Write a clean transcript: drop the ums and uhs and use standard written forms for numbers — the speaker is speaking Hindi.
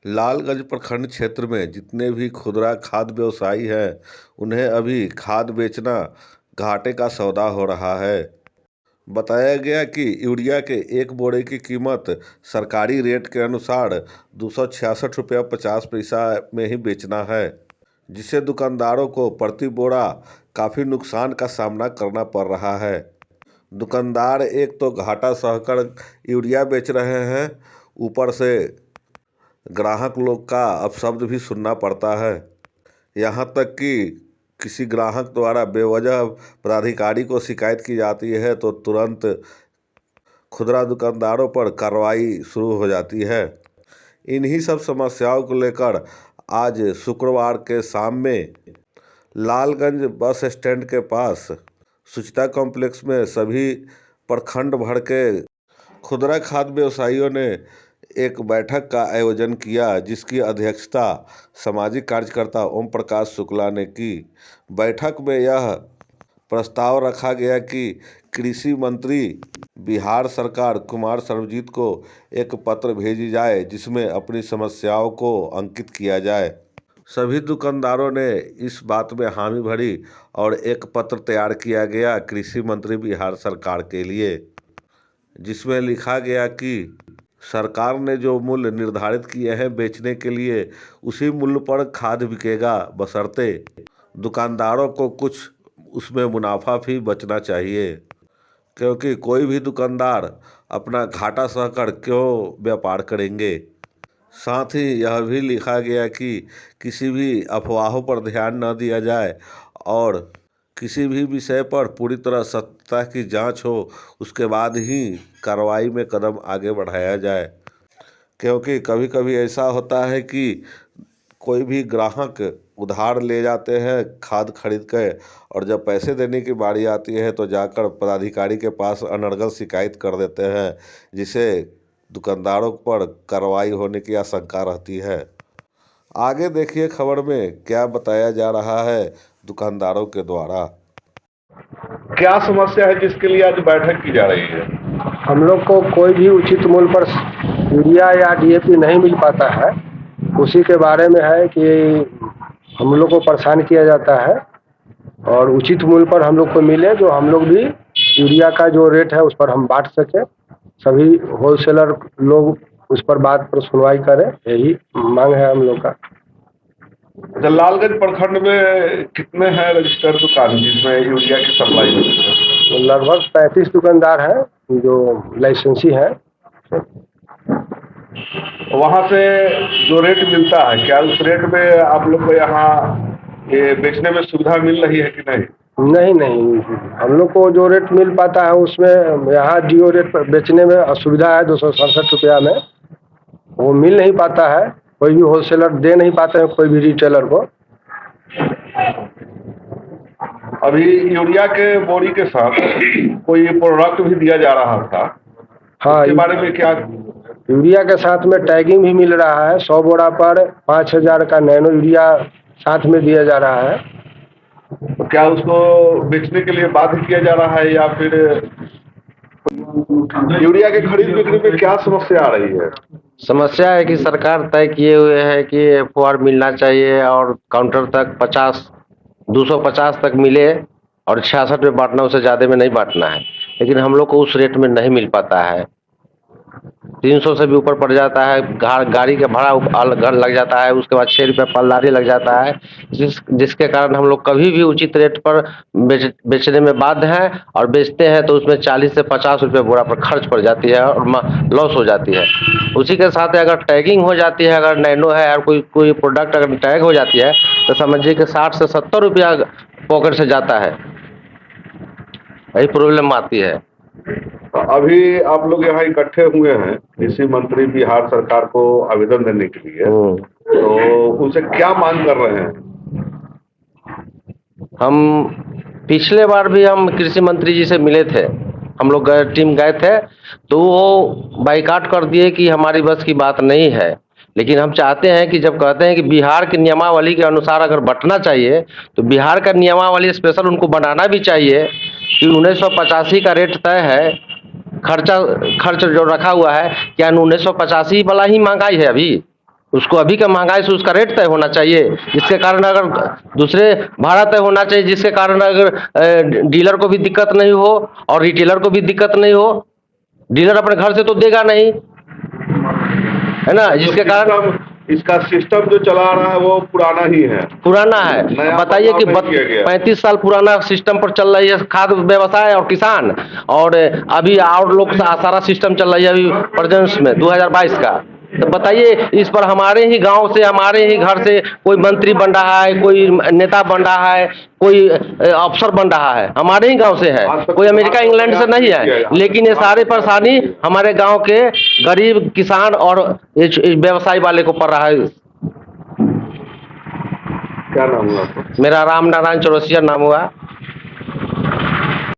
लालगंज प्रखंड क्षेत्र में जितने भी खुदरा खाद्य व्यवसायी हैं, उन्हें अभी खाद बेचना घाटे का सौदा हो रहा है। बताया गया कि यूरिया के एक बोरे की कीमत सरकारी रेट के अनुसार 266 रुपया 50 पैसा में ही बेचना है, जिससे दुकानदारों को प्रति बोरा काफ़ी नुकसान का सामना करना पड़ रहा है। दुकानदार एक तो घाटा सहकर यूरिया बेच रहे हैं, ऊपर से ग्राहक लोग का अपशब्द भी सुनना पड़ता है। यहाँ तक कि किसी ग्राहक द्वारा बेवजह पदाधिकारी को शिकायत की जाती है तो तुरंत खुदरा दुकानदारों पर कार्रवाई शुरू हो जाती है। इन्हीं सब समस्याओं को लेकर आज शुक्रवार के शाम में लालगंज बस स्टैंड के पास सुचिता कॉम्प्लेक्स में सभी प्रखंड भर के खुदरा खाद्य व्यवसायियों ने एक बैठक का आयोजन किया, जिसकी अध्यक्षता सामाजिक कार्यकर्ता ओम प्रकाश शुक्ला ने की। बैठक में यह प्रस्ताव रखा गया कि कृषि मंत्री बिहार सरकार कुमार सर्वजीत को एक पत्र भेजी जाए, जिसमें अपनी समस्याओं को अंकित किया जाए। सभी दुकानदारों ने इस बात में हामी भरी और एक पत्र तैयार किया गया कृषि मंत्री बिहार सरकार के लिए, जिसमें लिखा गया कि सरकार ने जो मूल्य निर्धारित किए हैं बेचने के लिए, उसी मूल्य पर खाद बिकेगा, बशर्ते दुकानदारों को कुछ उसमें मुनाफा भी बचना चाहिए, क्योंकि कोई भी दुकानदार अपना घाटा सहकर क्यों व्यापार करेंगे। साथ ही यह भी लिखा गया कि किसी भी अफवाहों पर ध्यान न दिया जाए और किसी भी विषय पर पूरी तरह सत्यता की जांच हो, उसके बाद ही कार्रवाई में कदम आगे बढ़ाया जाए। क्योंकि कभी कभी ऐसा होता है कि कोई भी ग्राहक उधार ले जाते हैं खाद खरीद के, और जब पैसे देने की बारी आती है तो जाकर पदाधिकारी के पास अनर्गल शिकायत कर देते हैं, जिसे दुकानदारों पर कार्रवाई होने की आशंका रहती है। आगे देखिए खबर में क्या बताया जा रहा है दुकानदारों के द्वारा। क्या समस्या है जिसके लिए आज बैठक की जा रही है? हम लोग को कोई भी उचित मूल्य पर यूरिया या डीएपी नहीं मिल पाता है। उसी के बारे में है कि हम लोग को परेशान किया जाता है और उचित मूल्य पर हम लोग को मिले, जो हम लोग भी यूरिया का जो रेट है उस पर हम बांट सकें। सभी होलसेलर लोग उस पर बात पर सुनवाई करें, यही मांग है हम लोग का। लालगंज प्रखंड में कितने हैं रजिस्टर्ड दुकान जिसमें यूरिया की सप्लाई होती है? लगभग 35 दुकानदार हैं जो लाइसेंसी हैं। वहाँ से जो रेट मिलता है, क्या उस रेट में आप लोग को यहाँ ये बेचने में सुविधा मिल रही है कि नहीं? नहीं नहीं, हम लोग को जो रेट मिल पाता है उसमें यहाँ डीओ रेट पर बेचने में असुविधा है। 267 रुपया में वो मिल नहीं पाता है, कोई भी होलसेलर दे नहीं पाते हैं कोई भी रिटेलर को। अभी यूरिया के बोरी के साथ कोई प्रोडक्ट भी दिया जा रहा था, हाँ, इसके बारे में क्या? यूरिया के साथ में टैगिंग भी मिल रहा है। 100 बोरा पर 5000 का नैनो यूरिया साथ में दिया जा रहा है। तो क्या उसको बेचने के लिए बाध्य किया जा रहा है या फिर यूरिया के खरीद बिक्री में क्या समस्या आ रही है? समस्या है कि सरकार तय किए हुए है कि एफओआर मिलना चाहिए और काउंटर तक 250 तक मिले और 66 में बांटना, उससे ज़्यादा में नहीं बांटना है। लेकिन हम लोग को उस रेट में नहीं मिल पाता है। 300 से भी ऊपर पड़ जाता है। गाड़ी का भाड़ा लग जाता है, उसके बाद 6 रुपये पलदारी लग जाता है, जिसके कारण हम लोग कभी भी उचित रेट पर बेचने में बाध्य हैं और बेचते हैं तो उसमें 40 से 50 रुपये बोरा पर खर्च पड़ जाती है और लॉस हो जाती है। उसी के साथ अगर टैगिंग हो जाती है, अगर नैनो है और कोई प्रोडक्ट अगर टैग हो जाती है तो समझिए कि 60 से 70 रुपया पॉकेट से जाता है। यही प्रॉब्लम आती है। अभी आप लोग यहाँ इकट्ठे हुए हैं कृषि मंत्री बिहार सरकार को आवेदन देने के लिए, तो उनसे क्या मांग कर रहे हैं? हम पिछले बार भी हम कृषि मंत्री जी से मिले थे, हम लोग टीम गए थे, तो वो बाइकाट कर दिए कि हमारी बस की बात नहीं है। लेकिन हम चाहते हैं कि जब कहते हैं कि बिहार की नियमावली के अनुसार अगर बंटना चाहिए तो बिहार का नियमावली स्पेशल उनको बनाना भी चाहिए कि 1985 का रेट तय है, खर्च जो रखा हुआ है, क्या 1985 वाला ही महंगाई है अभी? उसको अभी का महंगाई से उसका रेट तय होना चाहिए, जिसके कारण अगर दूसरे भाड़ा तय होना चाहिए, जिसके कारण अगर डीलर को भी दिक्कत नहीं हो और रिटेलर को भी दिक्कत नहीं हो। डीलर अपने घर से तो देगा नहीं, है ना, जिसके कारण इसका सिस्टम जो चला रहा है वो पुराना ही है, पुराना है। नया बताइए कि बदलाव नहीं किया गया। 35 साल पुराना सिस्टम पर चल रही है खाद्य व्यवसाय और किसान, और अभी और लोग सारा सिस्टम चल रही है अभी प्रेजेंस में 2022 का। तो बताइए इस पर हमारे ही गांव से, हमारे ही घर से कोई मंत्री बन रहा है, कोई नेता बन रहा है, कोई अफसर बन रहा है, हमारे ही गांव से है, कोई अमेरिका इंग्लैंड से नहीं है। लेकिन ये सारे परेशानी हमारे गांव के गरीब किसान और व्यवसाय वाले को पड़ रहा है। क्या नाम हुआ आपका? मेरा राम नारायण चौरसिया नाम हुआ।